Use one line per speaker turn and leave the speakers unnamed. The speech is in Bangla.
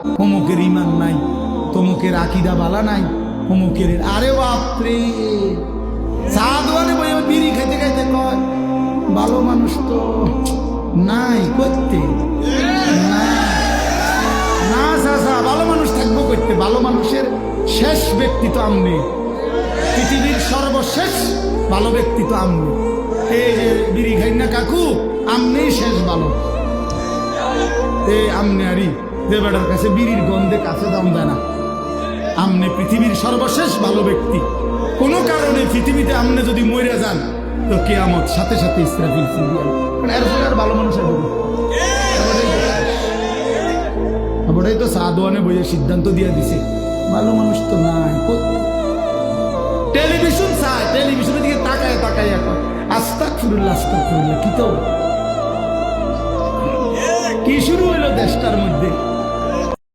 অমুকের ইমান নাই, তমুকের আকিদা বালা নাই, অমুকের আরে বাপরে চা দোকানে বই বিড়ি খাইতে খাইতে কয় ভালো মানুষ তো নাই করতে না না চাচা, ভালো মানুষ থাকবো করতে। ভালো মানুষের শেষ ব্যক্তি তো আমনে, পৃথিবীর সর্বশেষ ভালো ব্যক্তি তো আমনে। এই যে বিড়ি খাই না কাকু, আমনেই শেষ ভালো। আমনে আরি যে বেটার কাছে বিড়ির গন্ধে কাছে দাম দেয় না, আমনে পৃথিবীর সর্বশেষ ভালো ব্যক্তি। কোনো কারণে পৃথিবীতে আমনে যদি মরে যান তো কিয়ামত সাথে সাথে ইসরাফিল সিরিয়াল, এরপরে আর ভালো মানুষ হবে। ওটাই তো সাদওয়ানে বইয়ে সিদ্ধান্ত দিয়ে দিছে ভালো মানুষ তো নাই। টেলিভিশন চায়, টেলিভিশনের দিকে তাকায় তাকায় এখন আস্তাগফিরুল্লাহ আস্তাগফিরুল্লাহ, কি তো কি শুরু হইলো দেশটার মধ্যে।